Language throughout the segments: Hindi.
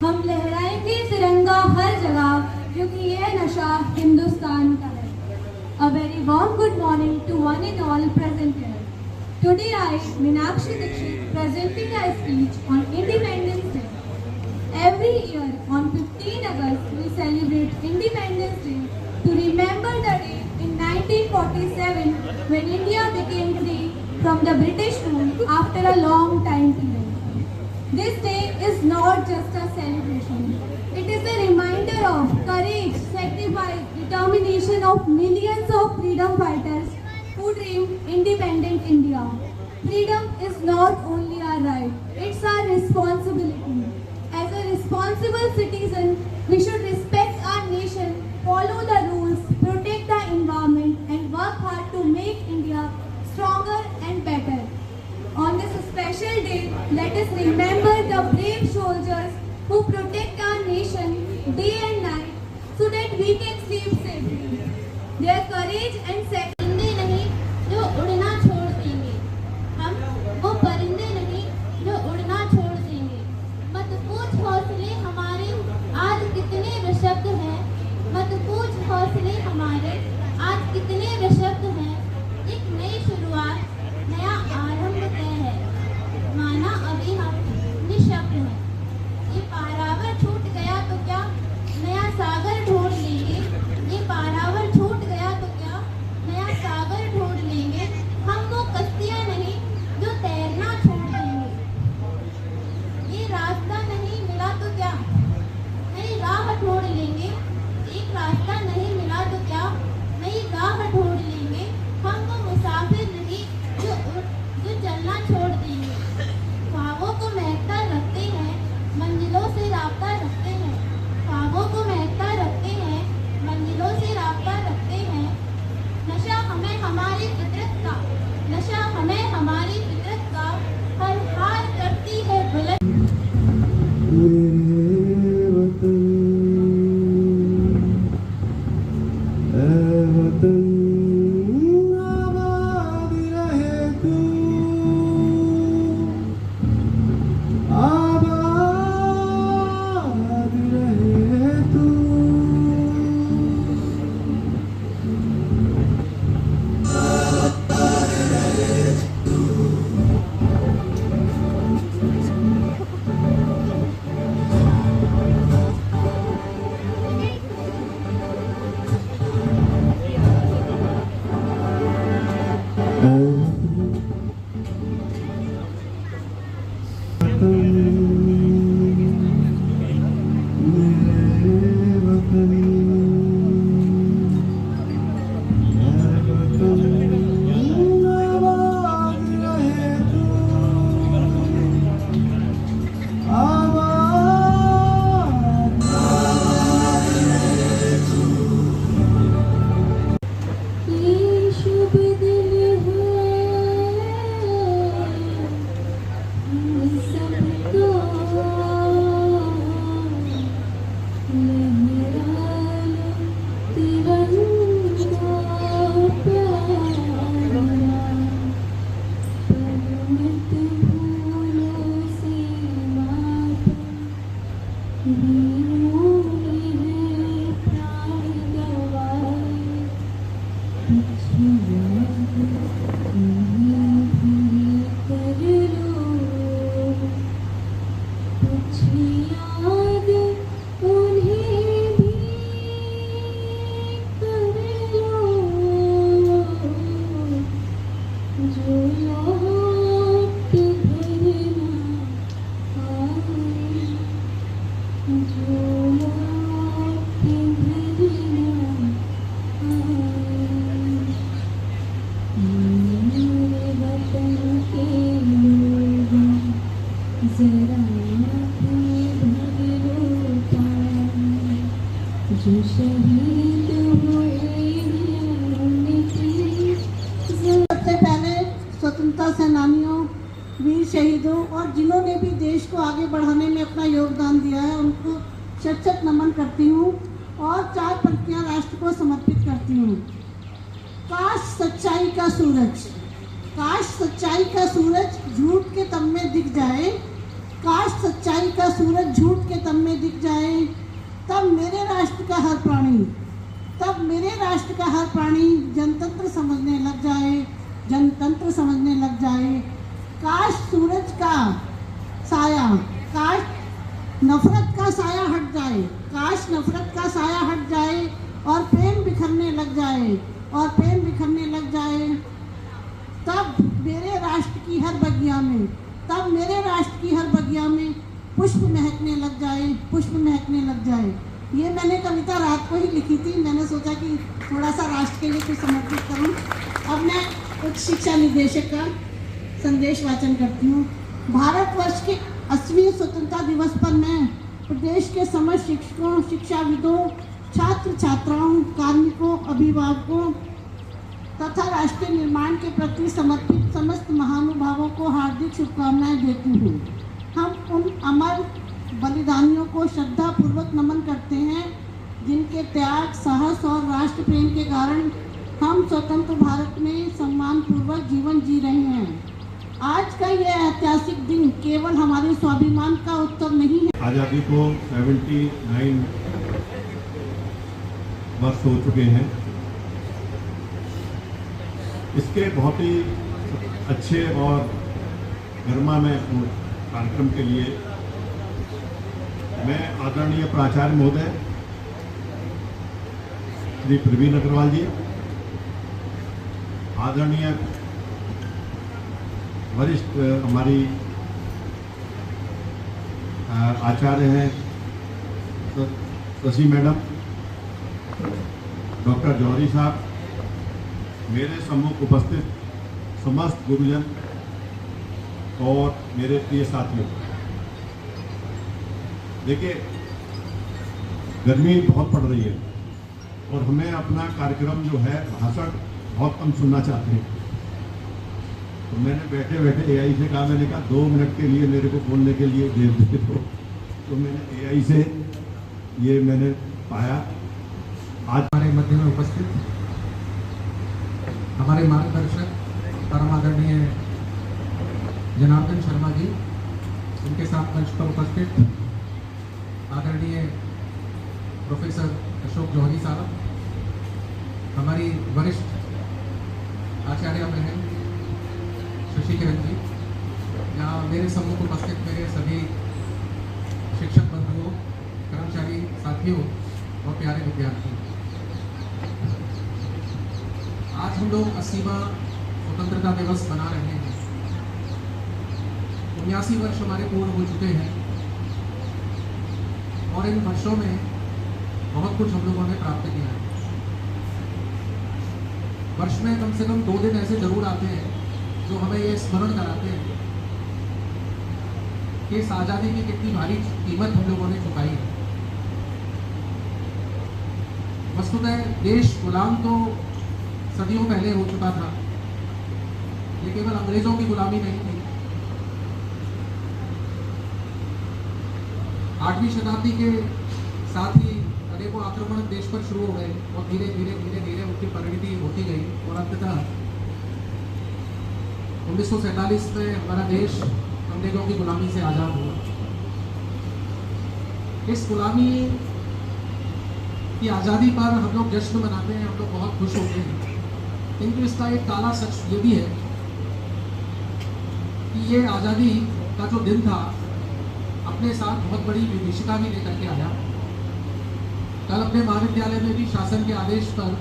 हम लहराएंगे तिरंगा हर जगह क्योंकि ये नशा हिंदुस्तान का है। A very warm good morning to one and all present here. Today I, Meenakshi Dixit, presenting a speech on Independence Day. Every year on 15 August we celebrate Independence Day to remember the day in 1947 when India became free from the British rule after a long time period. This day is not just a celebration. It is a reminder of courage, sacrifice, determination of millions of freedom fighters who dreamed independent India. Freedom is not only our right, it's our responsibility. As a responsible citizen, we should respect our nation, follow the rules, protect the environment, and work hard to make India stronger and better. On this special day, let us remember the brave soldiers who protect our nation day and night so that we can sleep safely. Their courage and sacrifice नहीं जो उड़ना छोड़ देंगे, हम वो परिंदे नहीं जो उड़ना छोड़ देंगे। मत पूछ हौसले हमारे आज कितने बेशब्द हैं, मत पूछ हौसले हमारे आज कितने बेशब्द हैं। एक नई शुरुआत, नया आरंभ तय है, माना अभी हम निःशब्द हैं। ये पारावर छूट गया तो क्या नया सागर ढूंढ लेंगे, ये पारावर छूट गया तो क्या नया सागर ढूंढ लेंगे। हम वो कश्तियाँ नहीं जो तैरना छोड़ देंगे। ये रास्ता नहीं मिला तो क्या नई राह ढूंढ लेंगे, एक रास्ता नहीं मिला तो क्या नई राह ढूंढ लेंगे। हम वो मुसाफिर नहीं जो चलना छोड़ देंगे। ख्वाबों को महकता रखते हैं, मंजिलों से राब्ता रखते हैं। ख्वाबों को महकता रखते हैं, मंजिलों से राब्ता रखते हैं। नशा हमें हमारी फितरत का, नशा हमें हमारी फितरत का हर हार करती है बुलंद। मेरे वतन, ऐ वतन आबाद रहे तू, आबाद रहे तू। सबसे पहले स्वतंत्रता सेनानियों, वीर शहीदों और जिन्होंने भी देश को आगे बढ़ाने में अपना योगदान दिया है उनको शत शत नमन करती हूँ और 4 पंक्तियाँ राष्ट्र को समर्पित करती हूँ। काश सच्चाई का सूरज, काश सच्चाई का सूरज झूठ के तम में दिख जाए, काश सच्चाई का सूरज झूठ के तम में दिख जाए, तब मेरे राष्ट्र का हर प्राणी, तब मेरे राष्ट्र का हर प्राणी जनतंत्र समझने लग जाए, जनतंत्र समझने लग जाए। काश सूरज का साया, काश नफरत का साया हट जाए, काश नफरत का साया हट जाए और प्रेम बिखरने लग जाए, और प्रेम बिखरने लग जाए। तब मेरे राष्ट्र की हर बगिया में, तब मेरे राष्ट्र की हर बगिया में पुष्प महकने लग जाए, पुष्प महकने लग जाए। ये मैंने कविता रात को ही लिखी थी। मैंने सोचा कि थोड़ा सा राष्ट्र के लिए कुछ समर्पित करूं। अब मैं उच्च शिक्षा निदेशक का संदेश वाचन करती हूँ। भारतवर्ष के 80वें स्वतंत्रता दिवस पर मैं प्रदेश के समस्त शिक्षकों, शिक्षाविदों, छात्र छात्राओं, कार्मिकों, अभिभावकों तथा राष्ट्रीय निर्माण के प्रति समर्पित समस्त महानुभावों को हार्दिक शुभकामनाएं देती हूँ। हम उन अमर बलिदानियों को श्रद्धापूर्वक नमन करते हैं जिनके त्याग, साहस और राष्ट्र प्रेम के कारण हम स्वतंत्र भारत में सम्मानपूर्वक जीवन जी रहे हैं। आज का यह ऐतिहासिक दिन केवल हमारे स्वाभिमान का उत्सव नहीं है। आज़ादी को 79 वर्ष हो चुके हैं। इसके बहुत ही अच्छे और गरिमामय कार्यक्रम के लिए मैं आदरणीय प्राचार्य महोदय श्री प्रवीण अग्रवाल जी, आदरणीय वरिष्ठ हमारी आचार्य हैं शशि मैडम, डॉक्टर जौहरी साहब, मेरे सम्मुख उपस्थित समस्त गुरुजन और मेरे प्रिय साथियों। देखिए, गर्मी बहुत पड़ रही है और हमें अपना कार्यक्रम जो है भाषण बहुत कम सुनना चाहते हैं। तो मैंने बैठे बैठे एआई से कहा, मैंने कहा 2 मिनट के लिए मेरे को बोलने के लिए दे दे दो। तो मैंने एआई से ये मैंने पाया। आज हमारे मध्य में उपस्थित हमारे मार्गदर्शक परम आदरणीय जनार्दन शर्मा जी, उनके साथ मंच पर उपस्थित आदरणीय प्रोफेसर अशोक जौहरी साहब, हमारी वरिष्ठ आचार्य बहन शशि किरण जी, यहाँ मेरे सम्मुख उपस्थित मेरे सभी शिक्षक बंधुओं, कर्मचारी साथियों और प्यारे विद्यार्थी। आज हम लोग 80वां स्वतंत्रता दिवस मना रहे हैं। 79 वर्ष हमारे पूर्ण हो चुके हैं और इन वर्षों में बहुत कुछ हम लोगों ने प्राप्त किया है। वर्ष में कम से कम 2 दिन ऐसे जरूर आते हैं जो हमें ये स्मरण कराते हैं कि इस आज़ादी की कितनी भारी कीमत हम लोगों ने चुकाई है। वस्तुतः देश गुलाम तो सदियों पहले हो चुका था, ये केवल अंग्रेजों की गुलामी नहीं थी। 8वीं शताब्दी के साथ ही अनेकों आक्रमण देश पर शुरू हो गए और धीरे धीरे उनकी परिणति होती गई और अंततः 1947 में हमारा देश अंग्रेजों की गुलामी से आज़ाद हुआ। इस गुलामी की आज़ादी पर हम लोग जश्न मनाते हैं, हम लोग बहुत खुश होते हैं, किंतु इसका एक काला सच ये भी है कि ये आज़ादी का जो दिन था अपने साथ बहुत बड़ी विभीषिका भी लेकर के आया। कल अपने महाविद्यालय में भी शासन के आदेश पर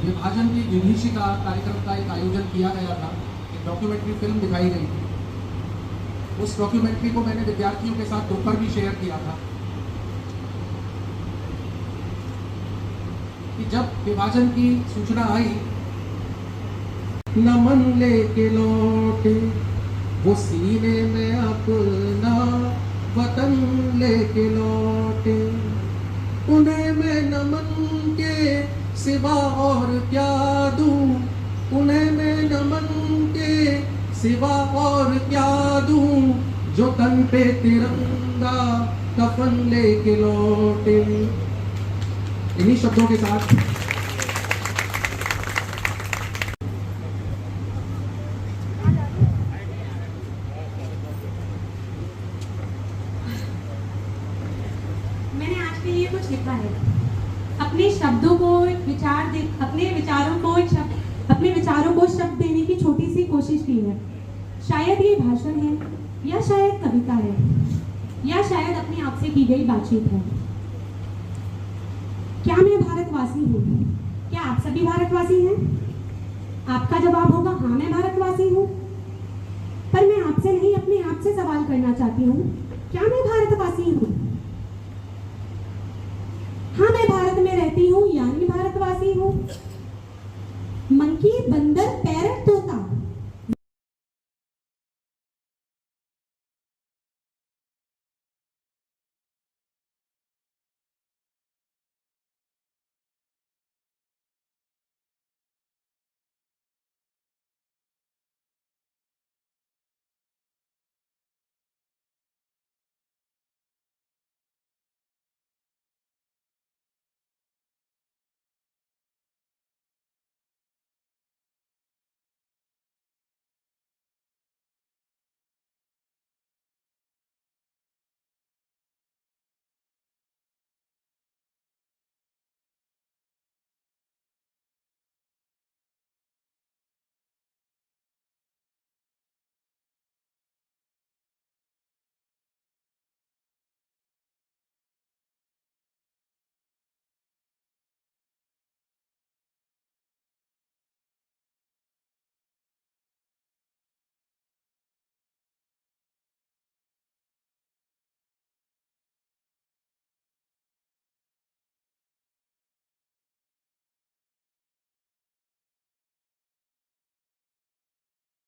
विभाजन की विभीषिका कार्यक्रम का एक आयोजन किया गया था। एक डॉक्यूमेंट्री फिल्म दिखाई गई थी। उस डॉक्यूमेंट्री को मैंने विद्यार्थियों के साथ ग्रुप पर भी शेयर किया था कि जब विभाजन की सूचना आई, नमन लेके लौटे वो सीने में अपना वतन लेके लौटे, उन्हें मैं नमन के सिवा और क्या दूं, उन्हें मैं नमन के सिवा और क्या दूं, जो तन पे तिरंगा कफन लेके लौटे। इन्हीं शब्दों के साथ मैंने आज के लिए कुछ लिखा है। अपने शब्दों को अपने विचारों को शब्द देने की छोटी सी कोशिश की है। शायद ये भाषण है, या शायद कविता है, या शायद अपने आप से की गई बातचीत है। क्या मैं भारतवासी हूँ? क्या आप सभी भारतवासी हैं? आपका जवाब होगा हाँ, मैं भारतवासी हूँ। पर मैं आपसे नहीं, अपने आप से सवाल करना चाहती हूँ, क्या मैं भारतवासी हूँ?